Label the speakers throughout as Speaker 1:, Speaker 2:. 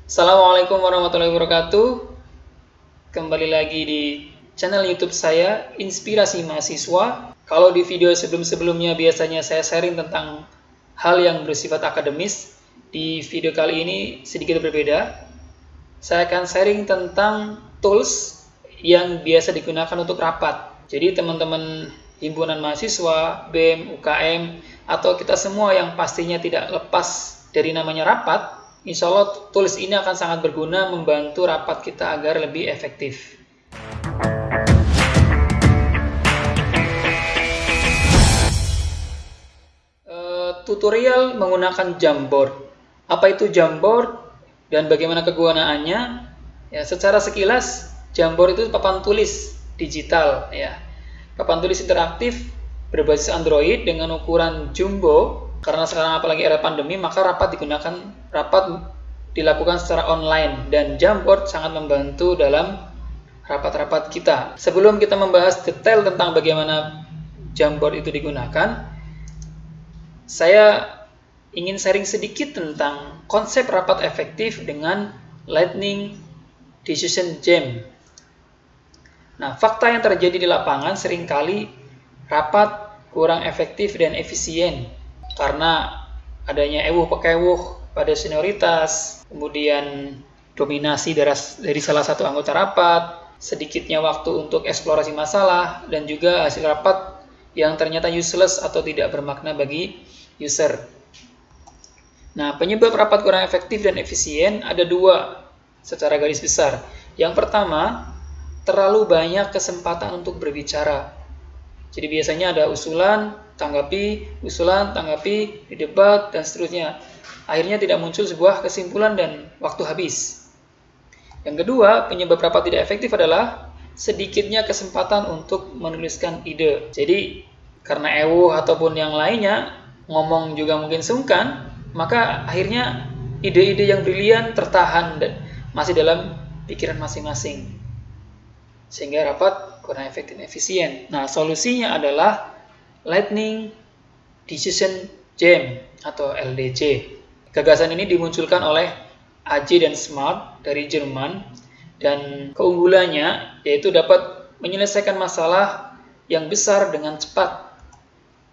Speaker 1: Assalamualaikum warahmatullahi wabarakatuh. Kembali lagi di channel YouTube saya, Inspirasi Mahasiswa. Kalau di video sebelum-sebelumnya biasanya saya sharing tentang hal yang bersifat akademis, di video kali ini sedikit berbeda. Saya akan sharing tentang tools yang biasa digunakan untuk rapat. Jadi teman-teman himpunan mahasiswa, BEM, UKM, atau kita semua yang pastinya tidak lepas dari namanya rapat, insya Allah tools ini akan sangat berguna membantu rapat kita agar lebih efektif. Tutorial menggunakan Jamboard. Apa itu Jamboard dan bagaimana kegunaannya? Ya, secara sekilas Jamboard itu papan tulis digital, ya. Papan tulis interaktif berbasis Android dengan ukuran jumbo. Karena sekarang apalagi era pandemi, maka rapat dilakukan secara online dan Jamboard sangat membantu dalam rapat-rapat kita. Sebelum kita membahas detail tentang bagaimana Jamboard itu digunakan, saya ingin sharing sedikit tentang konsep rapat efektif dengan Lightning Decision Jam. Nah, fakta yang terjadi di lapangan seringkali rapat kurang efektif dan efisien karena adanya ewuh-pekewuh pada senioritas, kemudian dominasi dari salah satu anggota rapat, sedikitnya waktu untuk eksplorasi masalah, dan juga hasil rapat yang ternyata useless atau tidak bermakna bagi user. Nah, penyebab rapat kurang efektif dan efisien ada dua secara garis besar. Yang pertama, terlalu banyak kesempatan untuk berbicara. Jadi biasanya ada usulan, tanggapi, didebat, dan seterusnya. Akhirnya tidak muncul sebuah kesimpulan dan waktu habis. Yang kedua, penyebab rapat tidak efektif adalah sedikitnya kesempatan untuk menuliskan ide. Jadi, karena ewuh ataupun yang lainnya, ngomong juga mungkin sungkan, maka akhirnya ide-ide yang brilian tertahan dan masih dalam pikiran masing-masing. Sehingga rapat kurang efektif dan efisien. Nah, solusinya adalah Lightning Decision Jam atau LDJ. Gagasan ini dimunculkan oleh AJ dan Smart dari Jerman, dan keunggulannya yaitu dapat menyelesaikan masalah yang besar dengan cepat,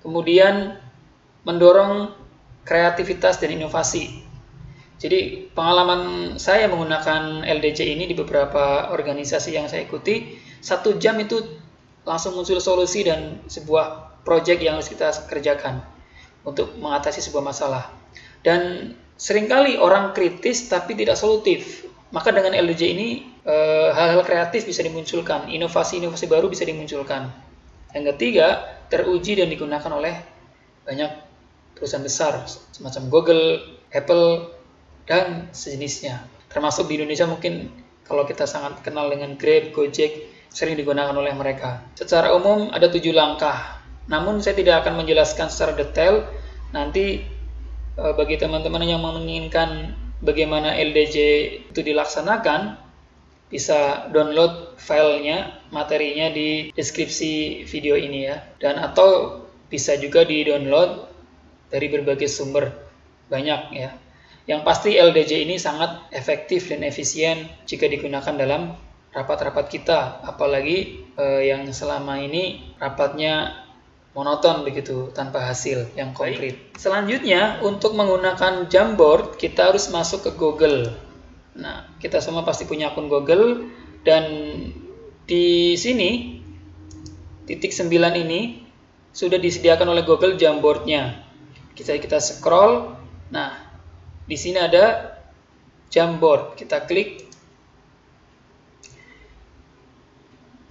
Speaker 1: kemudian mendorong kreativitas dan inovasi. Jadi pengalaman saya menggunakan LDJ ini di beberapa organisasi yang saya ikuti, 1 jam itu langsung muncul solusi dan sebuah proyek yang harus kita kerjakan untuk mengatasi sebuah masalah. Dan seringkali orang kritis tapi tidak solutif. Maka dengan LDJ ini hal-hal kreatif bisa dimunculkan, inovasi-inovasi baru bisa dimunculkan. Yang ketiga, teruji dan digunakan oleh banyak perusahaan besar semacam Google, Apple, dan sejenisnya. Termasuk di Indonesia mungkin kalau kita sangat kenal dengan Grab, Gojek, sering digunakan oleh mereka. Secara umum ada 7 langkah. Namun saya tidak akan menjelaskan secara detail. Nanti bagi teman-teman yang menginginkan bagaimana LDJ itu dilaksanakan, bisa download filenya, materinya di deskripsi video ini ya. Dan atau bisa juga di-download dari berbagai sumber, banyak ya. Yang pasti LDJ ini sangat efektif dan efisien jika digunakan dalam rapat-rapat kita, apalagi yang selama ini rapatnya monoton begitu, tanpa hasil yang konkret. Selanjutnya, untuk menggunakan Jamboard, kita harus masuk ke Google. Nah, kita semua pasti punya akun Google, dan di sini, titik 9 ini, sudah disediakan oleh Google Jamboard-nya. Kita scroll, nah, di sini ada Jamboard, kita klik.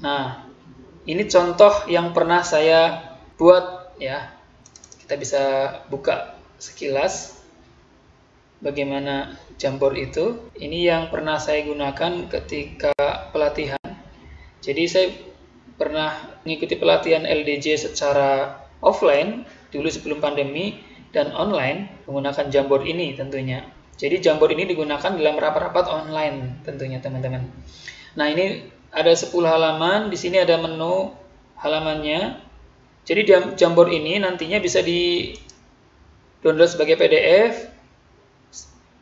Speaker 1: Nah, ini contoh yang pernah saya buat ya. Kita bisa buka sekilas bagaimana Jamboard itu. Ini yang pernah saya gunakan ketika pelatihan. Jadi saya pernah mengikuti pelatihan LDJ secara offline dulu sebelum pandemi, dan online menggunakan Jamboard ini tentunya. Jadi Jamboard ini digunakan dalam rapat-rapat online tentunya teman-teman. Nah, ini ada 10 halaman, di sini ada menu halamannya. Jadi Jamboard ini nantinya bisa di download sebagai PDF,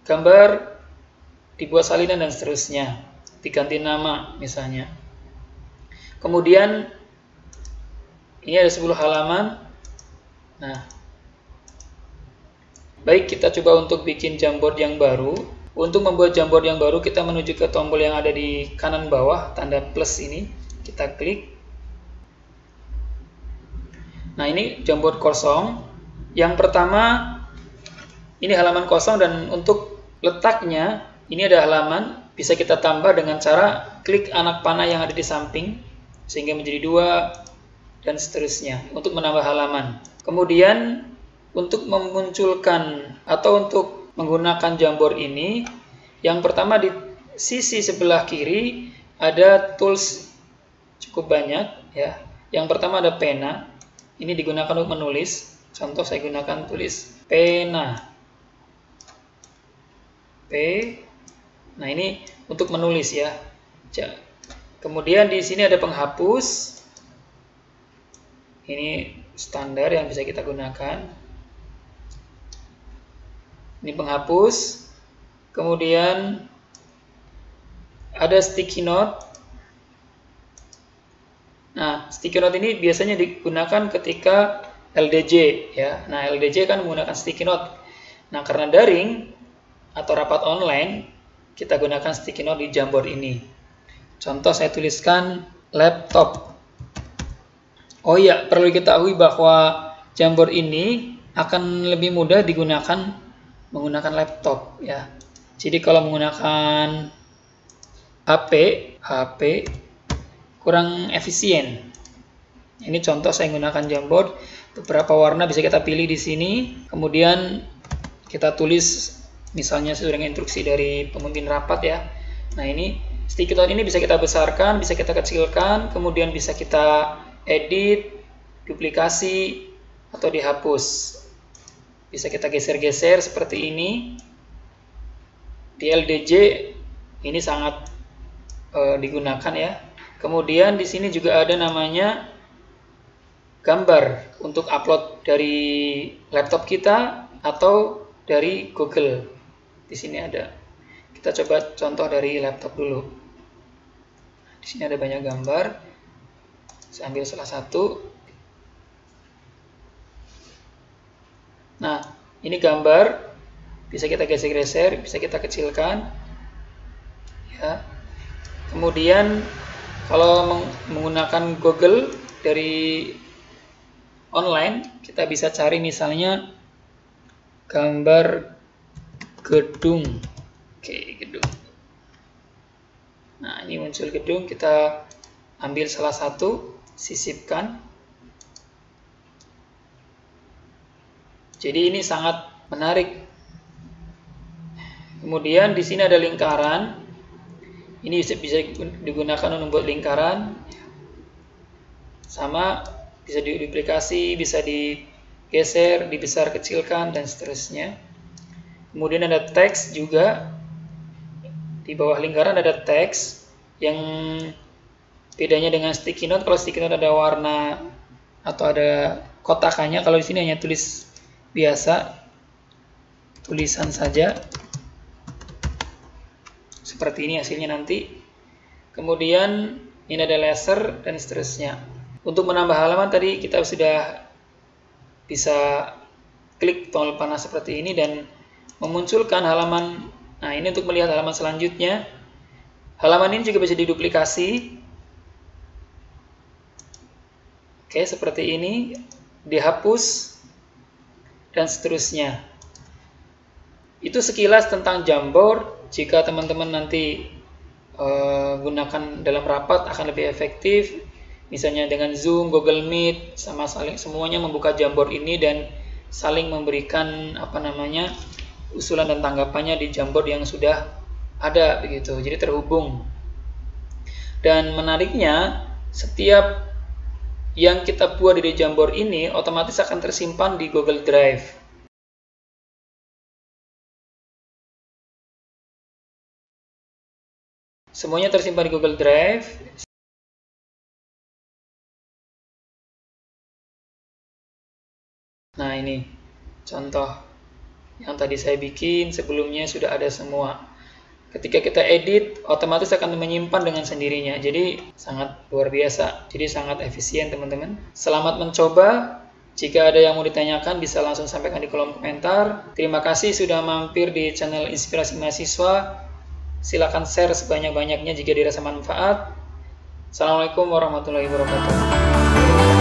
Speaker 1: gambar, dibuat salinan dan seterusnya, diganti nama misalnya. Kemudian ini ada 10 halaman. Nah, baik, kita coba untuk bikin Jamboard yang baru. Untuk membuat Jamboard yang baru, kita menuju ke tombol yang ada di kanan bawah, tanda plus ini. Kita klik. Nah, ini Jamboard kosong. Yang pertama, ini halaman kosong, dan untuk letaknya, ini ada halaman. Bisa kita tambah dengan cara klik anak panah yang ada di samping, sehingga menjadi 2, dan seterusnya, untuk menambah halaman. Kemudian, untuk memunculkan atau untuk menggunakan Jamboard ini, yang pertama di sisi sebelah kiri ada tools cukup banyak ya. Yang pertama ada pena. Ini digunakan untuk menulis. Contoh saya gunakan tulis pena. P. Nah, ini untuk menulis ya. Kemudian di sini ada penghapus. Ini standar yang bisa kita gunakan. Ini penghapus. Kemudian ada sticky note. Nah, sticky note ini biasanya digunakan ketika LDJ ya. Nah, LDJ kan menggunakan sticky note. Nah, karena daring atau rapat online, kita gunakan sticky note di Jamboard ini. Contoh saya tuliskan laptop. Oh iya, perlu diketahui bahwa Jamboard ini akan lebih mudah digunakan menggunakan laptop ya. Jadi kalau menggunakan HP kurang efisien. Ini contoh saya menggunakan Jamboard. Beberapa warna bisa kita pilih di sini. Kemudian kita tulis misalnya sesuai dengan instruksi dari pemimpin rapat ya. Nah, ini sticky note ini bisa kita besarkan, bisa kita kecilkan, kemudian bisa kita edit, duplikasi, atau dihapus. Bisa kita geser-geser seperti ini. Di LDJ ini sangat digunakan ya. Kemudian di sini juga ada namanya gambar untuk upload dari laptop kita atau dari Google. Di sini ada. Kita coba contoh dari laptop dulu. Di sini ada banyak gambar. Saya ambil salah satu. Nah, ini gambar, bisa kita geser-geser, bisa kita kecilkan, ya. Kemudian, kalau menggunakan Google dari online, kita bisa cari misalnya gambar gedung. Oke, gedung. Nah, ini muncul gedung, kita ambil salah satu, sisipkan. Jadi ini sangat menarik. Kemudian di sini ada lingkaran. Ini bisa digunakan untuk membuat lingkaran. Sama bisa diduplikasi, bisa digeser, dibesar kecilkan dan seterusnya. Kemudian ada teks juga. Di bawah lingkaran ada teks yang bedanya dengan sticky note. Kalau sticky note ada warna atau ada kotakannya, kalau di sini hanya tulis biasa, tulisan saja seperti ini hasilnya nanti. Kemudian ini ada laser dan seterusnya. Untuk menambah halaman tadi kita sudah bisa klik tombol panah seperti ini dan memunculkan halaman. Nah, ini untuk melihat halaman selanjutnya. Halaman ini juga bisa diduplikasi. Oke, seperti ini, dihapus dan seterusnya. Itu sekilas tentang Jamboard. Jika teman-teman nanti gunakan dalam rapat akan lebih efektif, misalnya dengan Zoom, Google Meet, sama saling semuanya membuka Jamboard ini dan saling memberikan usulan dan tanggapannya di Jamboard yang sudah ada begitu. Jadi terhubung. Dan menariknya, setiap yang kita buat di Jamboard ini otomatis akan tersimpan di Google Drive. Semuanya tersimpan di Google Drive. Nah, ini contoh yang tadi saya bikin, sebelumnya sudah ada semua. ketika kita edit, otomatis akan menyimpan dengan sendirinya. Jadi sangat luar biasa. Jadi sangat efisien teman-teman. Selamat mencoba. Jika ada yang mau ditanyakan, bisa langsung sampaikan di kolom komentar. Terima kasih sudah mampir di channel Inspirasi Mahasiswa. Silakan share sebanyak-banyaknya jika dirasa manfaat. Assalamualaikum warahmatullahi wabarakatuh.